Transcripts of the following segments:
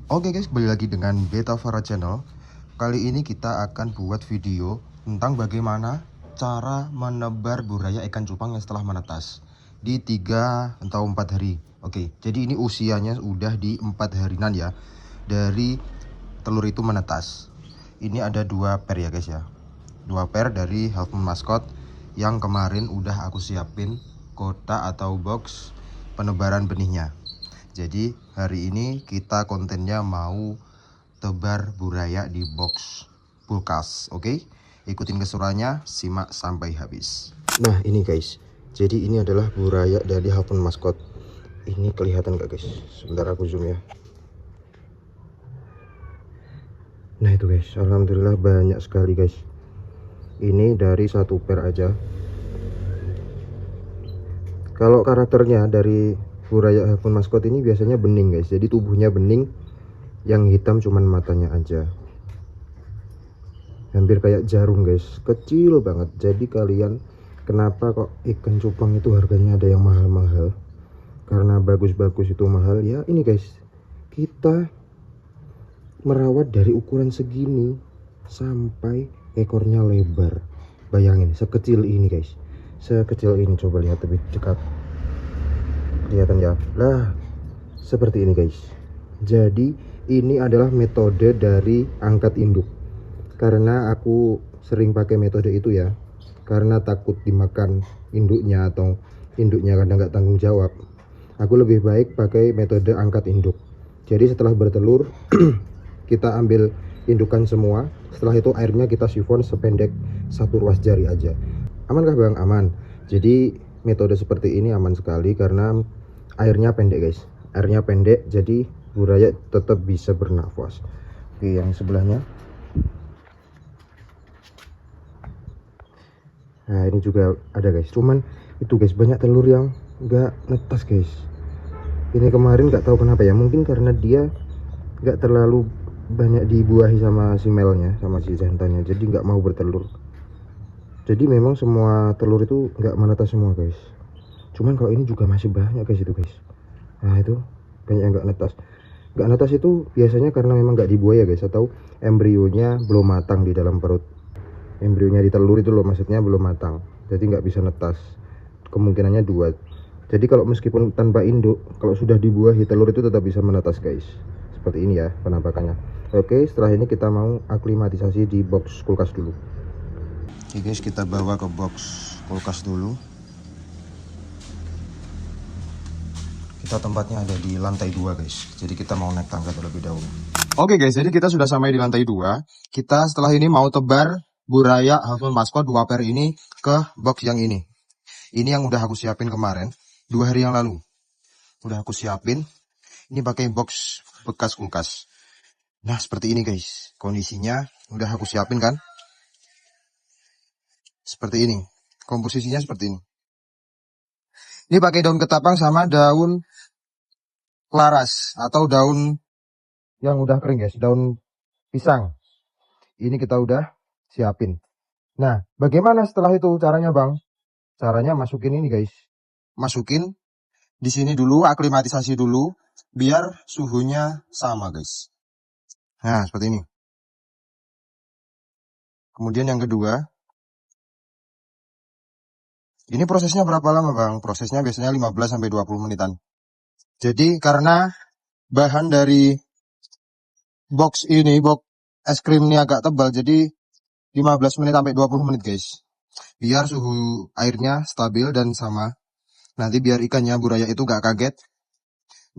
Oke guys, kembali lagi dengan Beta Farah Channel. Kali ini kita akan buat video tentang bagaimana cara menebar buraya ikan cupang yang setelah menetas di 3 atau 4 hari. Oke, jadi ini usianya udah di 4 harian ya dari telur itu menetas. Ini ada 2 pair ya guys ya. 2 pair dari Half Moon Mascot yang kemarin udah aku siapin kotak atau box penebaran benihnya. Jadi hari ini kita kontennya mau tebar buraya di box kulkas. Oke, ikutin keseruannya, simak sampai habis. Nah ini guys, jadi ini adalah buraya dari Half Moon Mascot. Ini kelihatan gak guys? Sebentar aku zoom ya. Nah itu guys, alhamdulillah banyak sekali guys. Ini dari 1 pair aja. Kalau karakternya dari buraya Half Moon Mascot ini biasanya bening guys, jadi tubuhnya bening, yang hitam cuman matanya aja, hampir kayak jarum guys, kecil banget. Jadi kalian kenapa kok ikan cupang itu harganya ada yang mahal-mahal, karena bagus-bagus itu mahal ya. Ini guys, kita merawat dari ukuran segini sampai ekornya lebar. Bayangin sekecil ini guys, sekecil ini. Coba lihat lebih dekat, kelihatan ya lah, seperti ini guys. Jadi ini adalah metode dari angkat induk, karena aku sering pakai metode itu ya, karena takut dimakan induknya atau induknya kadang nggak tanggung jawab. Aku lebih baik pakai metode angkat induk. Jadi setelah bertelur kita ambil indukan semua, setelah itu airnya kita sifon sependek 1 ruas jari aja. Amankah bang? Aman. Jadi metode seperti ini aman sekali karena airnya pendek guys, airnya pendek, jadi buraya tetap bisa bernafas. Oke, yang sebelahnya. Nah ini juga ada guys, cuman itu guys banyak telur yang nggak netas guys. Ini kemarin nggak tahu kenapa ya, mungkin karena dia nggak terlalu banyak dibuahi sama si melnya, sama si jantannya, jadi nggak mau bertelur. Jadi memang semua telur itu nggak menetas semua guys, cuman kalau ini juga masih banyak guys itu guys. Nah itu banyak yang nggak netas. Nggak netas itu biasanya karena memang nggak dibuai ya guys, atau embrionya belum matang di dalam perut. Embrionya di telur itu loh, maksudnya belum matang, jadi nggak bisa netas. Kemungkinannya 2. Jadi kalau meskipun tanpa induk, kalau sudah dibuahi telur itu tetap bisa menetas guys. Seperti ini ya penampakannya. Oke, setelah ini kita mau aklimatisasi di box kulkas dulu. Oke guys, kita bawa ke box kulkas dulu. Kita tempatnya ada di lantai 2 guys, jadi kita mau naik tangga terlebih dahulu. Oke guys, jadi kita sudah sampai di lantai 2. Kita setelah ini mau tebar buraya Half Moon Mascot 2 pair ini ke box yang ini. Ini yang udah aku siapin kemarin 2 hari yang lalu. Udah aku siapin. Ini pakai box bekas kulkas. Nah seperti ini guys, kondisinya udah aku siapin kan. Seperti ini, komposisinya seperti ini. Ini pakai daun ketapang sama daun laras atau daun yang udah kering guys, daun pisang. Ini kita udah siapin. Nah, bagaimana setelah itu caranya bang? Caranya masukin ini guys, masukin di sini dulu, aklimatisasi dulu, biar suhunya sama guys. Nah, seperti ini. Kemudian yang kedua, ini prosesnya berapa lama bang? Prosesnya biasanya 15-20 menitan. Jadi karena bahan dari box ini, box es krim ini agak tebal, jadi 15 menit sampai 20 menit guys. Biar suhu airnya stabil dan sama. Nanti biar ikannya buraya itu gak kaget,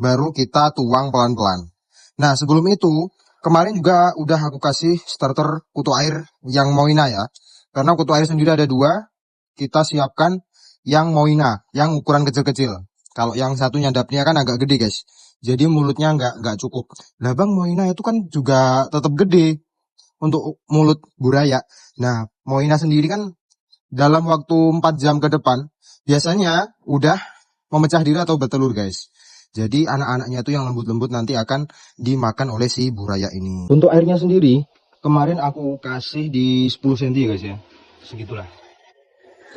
baru kita tuang pelan-pelan. Nah sebelum itu, kemarin juga udah aku kasih starter kutu air yang Moina ya. Karena kutu air sendiri ada 2, kita siapkan yang Moina, yang ukuran kecil-kecil. Kalau yang satu nyadapnya kan agak gede guys, jadi mulutnya nggak cukup. Lah bang, Moina itu kan juga tetap gede untuk mulut buraya. Nah Moina sendiri kan dalam waktu 4 jam ke depan biasanya udah memecah diri atau bertelur guys. Jadi anak-anaknya itu yang lembut-lembut nanti akan dimakan oleh si buraya ini. Untuk airnya sendiri kemarin aku kasih di 10 cm guys ya, segitulah,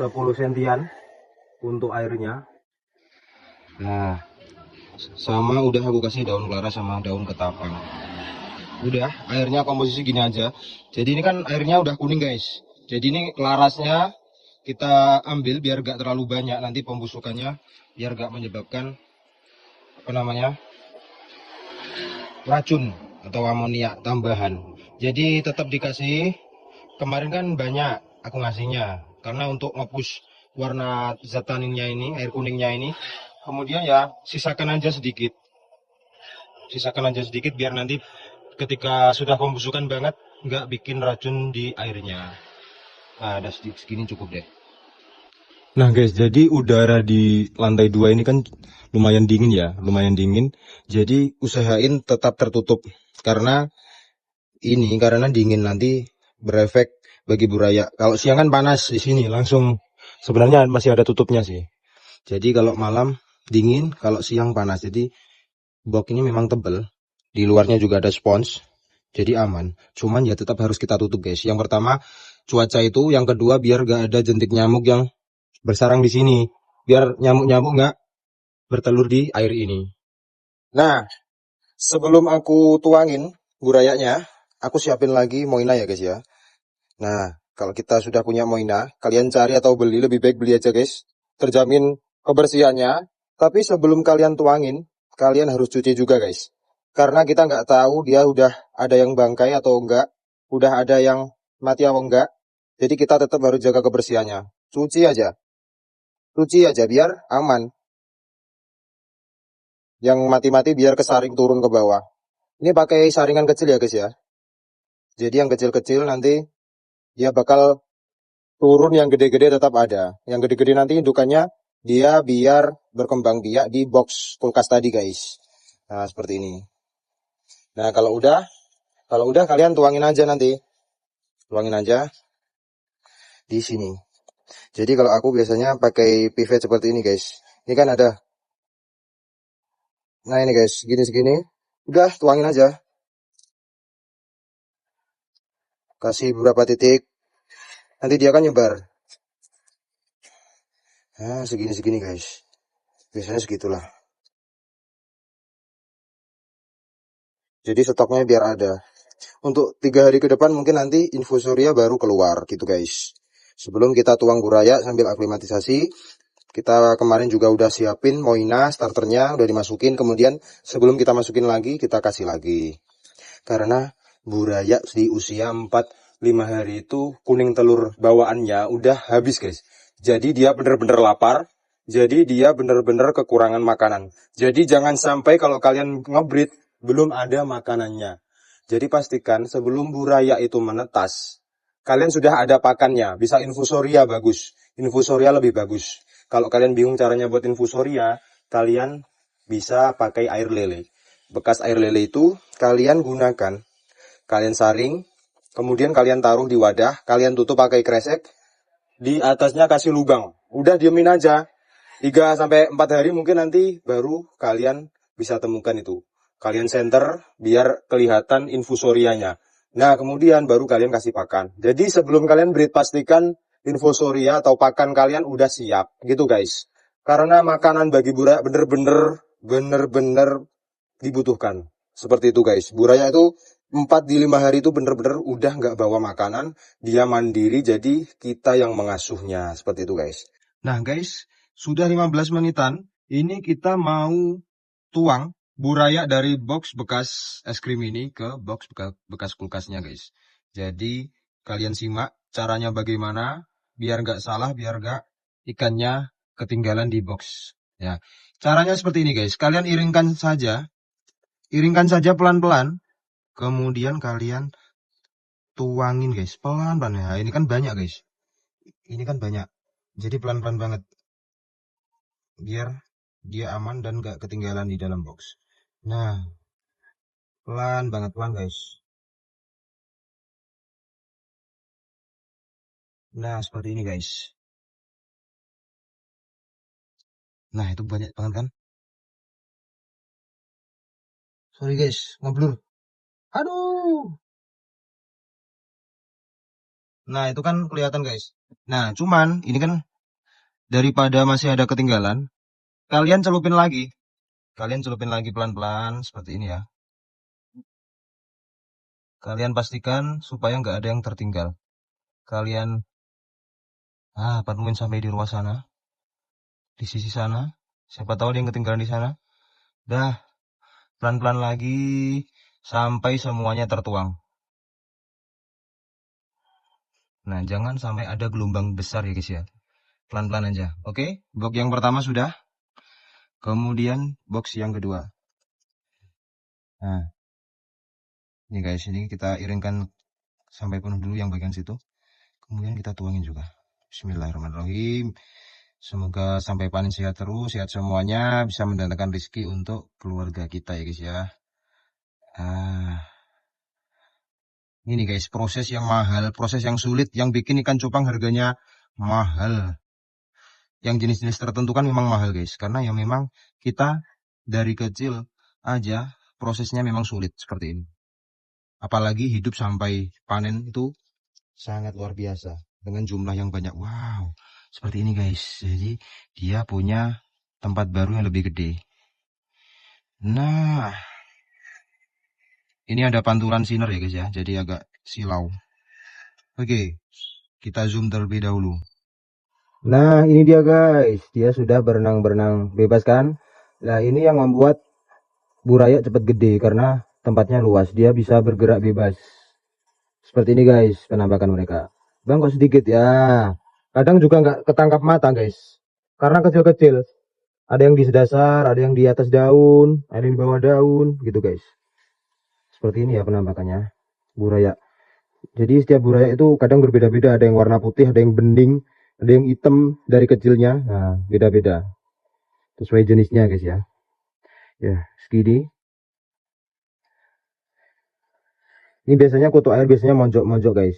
10 sentian untuk airnya. Nah sama udah aku kasih daun clara sama daun ketapang. Udah, airnya komposisi gini aja. Jadi ini kan airnya udah kuning guys. Jadi ini larasnya kita ambil biar gak terlalu banyak, nanti pembusukannya biar gak menyebabkan apa namanya racun atau amonia tambahan. Jadi tetap dikasih. Kemarin kan banyak aku ngasihnya karena untuk ngepus warna zat taninnya ini, air kuningnya ini. Kemudian ya sisakan aja sedikit biar nanti ketika sudah pembusukan banget nggak bikin racun di airnya. Nah, ada sedikit segini cukup deh. Nah guys, jadi udara di lantai 2 ini kan lumayan dingin ya, lumayan dingin. Jadi usahain tetap tertutup karena dingin nanti berefek bagi buraya. Kalau siang kan panas di sini langsung sebenarnya masih ada tutupnya sih. Jadi kalau malam dingin, kalau siang panas. Jadi box ini memang tebel. Di luarnya juga ada spons. Jadi aman. Cuman ya tetap harus kita tutup guys. Yang pertama cuaca itu, yang kedua biar gak ada jentik nyamuk yang bersarang di sini. Biar nyamuk-nyamuk nggak bertelur di air ini. Nah, sebelum aku tuangin burayanya, aku siapin lagi moina ya guys ya. Nah, kalau kita sudah punya moina, kalian cari atau beli, lebih baik beli aja guys. Terjamin kebersihannya. Tapi sebelum kalian tuangin, kalian harus cuci juga guys. Karena kita nggak tahu dia udah ada yang bangkai atau enggak, udah ada yang mati atau enggak. Jadi kita tetap harus jaga kebersihannya. Cuci aja biar aman. Yang mati-mati biar kesaring turun ke bawah. Ini pakai saringan kecil ya guys ya. Jadi yang kecil-kecil nanti dia bakal turun, yang gede-gede tetap ada. Yang gede-gede nanti indukannya dia biar berkembang biak di box kulkas tadi guys. Nah seperti ini. Nah kalau udah kalian tuangin aja nanti. Tuangin aja di sini. Jadi kalau aku biasanya pakai pipet seperti ini guys. Ini kan ada. Nah ini guys, segini-segini. Udah tuangin aja. Kasih beberapa titik. Nanti dia akan nyebar. Nah segini-segini guys. Biasanya segitulah. Jadi stoknya biar ada. Untuk 3 hari ke depan mungkin nanti infusoria baru keluar gitu guys. Sebelum kita tuang buraya sambil aklimatisasi, kita kemarin juga udah siapin moina starternya udah dimasukin. Kemudian sebelum kita masukin lagi, kita kasih lagi. Karena buraya di usia 4-5 hari itu kuning telur bawaannya udah habis guys. Jadi dia bener-bener lapar. Jadi dia bener-bener kekurangan makanan. Jadi jangan sampai kalau kalian ngebreed belum ada makanannya. Jadi pastikan sebelum buraya itu menetas, kalian sudah ada pakannya. Bisa infusoria bagus. Infusoria lebih bagus. Kalau kalian bingung caranya buat infusoria, kalian bisa pakai air lele. Bekas air lele itu kalian gunakan. Kalian saring, kemudian kalian taruh di wadah, kalian tutup pakai kresek, di atasnya kasih lubang. Udah diemin aja. 3-4 hari mungkin nanti baru kalian bisa temukan itu. Kalian center biar kelihatan infusorianya. Nah, kemudian baru kalian kasih pakan. Jadi sebelum kalian breed pastikan infusoria atau pakan kalian udah siap gitu guys. Karena makanan bagi buraya bener-bener dibutuhkan. Seperti itu guys. Buraya itu 4-5 hari itu bener-bener udah nggak bawa makanan. Dia mandiri, jadi kita yang mengasuhnya. Seperti itu guys. Nah guys, sudah 15 menitan. Ini kita mau tuang buraya dari box bekas es krim ini ke box bekas kulkasnya guys. Jadi kalian simak caranya bagaimana biar nggak salah, biar nggak ikannya ketinggalan di box. Ya, caranya seperti ini guys. Kalian iringkan saja pelan-pelan. Kemudian kalian tuangin guys, pelan-pelan ya. Ini kan banyak guys. Ini kan banyak. Jadi pelan-pelan banget. Biar dia aman dan gak ketinggalan di dalam box. Nah, pelan banget guys. Nah, seperti ini guys. Nah, itu banyak banget kan? Sorry guys, ngeblur. Aduh. Nah, itu kan kelihatan guys. Nah, cuman ini kan daripada masih ada ketinggalan, kalian celupin lagi. kalian celupin lagi pelan-pelan seperti ini ya. Kalian pastikan supaya nggak ada yang tertinggal. Kalian penuhin sampai di ruang sana, di sisi sana. Siapa tahu ada yang ketinggalan di sana. Dah, pelan-pelan lagi sampai semuanya tertuang. Nah, jangan sampai ada gelombang besar ya guys ya. Pelan-pelan aja. Oke, box yang pertama sudah. Kemudian box yang kedua. Nah, ini guys, ini kita iringkan sampai penuh dulu yang bagian situ. Kemudian kita tuangin juga. Bismillahirrahmanirrahim. Semoga sampai panen sehat terus, sehat semuanya, bisa mendatangkan rezeki untuk keluarga kita ya guys ya. Ini guys, proses yang mahal, proses yang sulit, yang bikin ikan cupang harganya mahal. Yang jenis-jenis tertentu kan memang mahal guys, karena ya memang kita dari kecil aja prosesnya memang sulit seperti ini. Apalagi hidup sampai panen itu sangat luar biasa dengan jumlah yang banyak. Wow, seperti ini guys. Jadi dia punya tempat baru yang lebih gede. Nah, ini ada pantulan sinar ya guys ya, jadi agak silau. Oke, kita zoom terlebih dahulu. Nah, ini dia guys, dia sudah berenang-berenang bebas kan. Nah, ini yang membuat buraya cepat gede karena tempatnya luas, dia bisa bergerak bebas. Seperti ini guys penampakan mereka. Bang kok sedikit ya. Kadang juga nggak ketangkap mata guys, karena kecil-kecil. Ada yang di dasar, ada yang di atas daun, ada yang di bawah daun, gitu guys. Seperti ini ya penampakannya buraya. Jadi setiap buraya itu kadang berbeda-beda, ada yang warna putih, ada yang bening, ada yang hitam dari kecilnya. Nah, beda-beda. Sesuai jenisnya guys ya. Ya, segini. Ini biasanya kutu air biasanya monjok-monjok guys.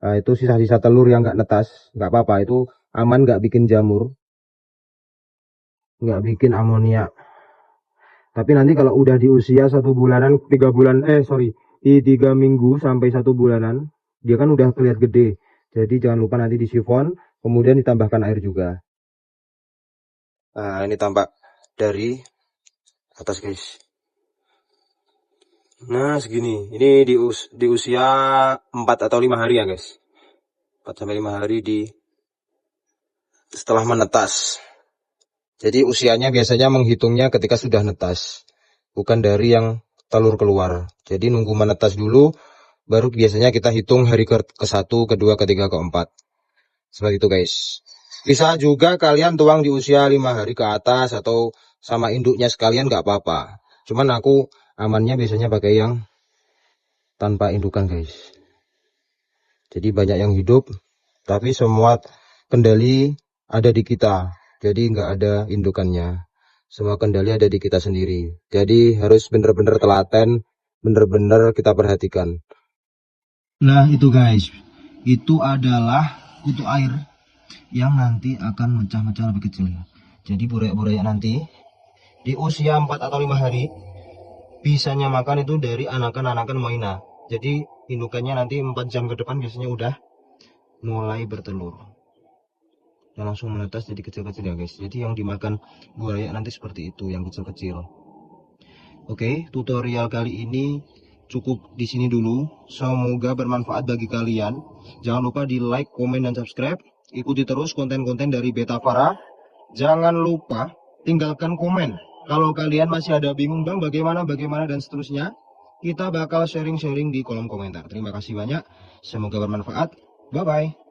Nah, itu sisa-sisa telur yang nggak netas, nggak apa-apa, itu aman, nggak bikin jamur, nggak bikin amonia. Tapi nanti kalau udah di usia 1 bulanan, 3 bulan, di 3 minggu sampai 1 bulanan, dia kan udah kelihatan gede. Jadi jangan lupa nanti disifon, kemudian ditambahkan air juga. Nah, ini tampak dari atas guys. Nah, segini. Ini di usia 4 atau 5 hari ya guys. 4 sampai 5 hari setelah menetas. Jadi usianya biasanya menghitungnya ketika sudah netas, bukan dari yang telur keluar. Jadi nunggu menetas dulu, baru biasanya kita hitung hari ke-1, ke-2, ke-3, ke-4. Seperti itu guys. Bisa juga kalian tuang di usia 5 hari ke atas atau sama induknya sekalian nggak apa-apa. Cuman aku amannya biasanya pakai yang tanpa indukan guys. Jadi banyak yang hidup, tapi semua kendali ada di kita. Jadi nggak ada indukannya. Semua kendali ada di kita sendiri. Jadi harus benar-benar telaten, benar-benar kita perhatikan. Nah itu guys, itu adalah kutu air yang nanti akan mecah-mecah lebih kecil. Jadi buraya-buraya nanti di usia 4 atau 5 hari bisanya makan itu dari anakan-anakan moina. Jadi indukannya nanti 4 jam ke depan biasanya udah mulai bertelur dan langsung menetas jadi kecil-kecil ya guys. Jadi yang dimakan buraya nanti seperti itu, yang kecil-kecil. Oke, tutorial kali ini cukup di sini dulu. Semoga bermanfaat bagi kalian. Jangan lupa di like, komen, dan subscribe. Ikuti terus konten-konten dari Beta Farah. Jangan lupa tinggalkan komen. Kalau kalian masih ada bingung bang bagaimana dan seterusnya, kita bakal sharing-sharing di kolom komentar. Terima kasih banyak. Semoga bermanfaat. Bye-bye.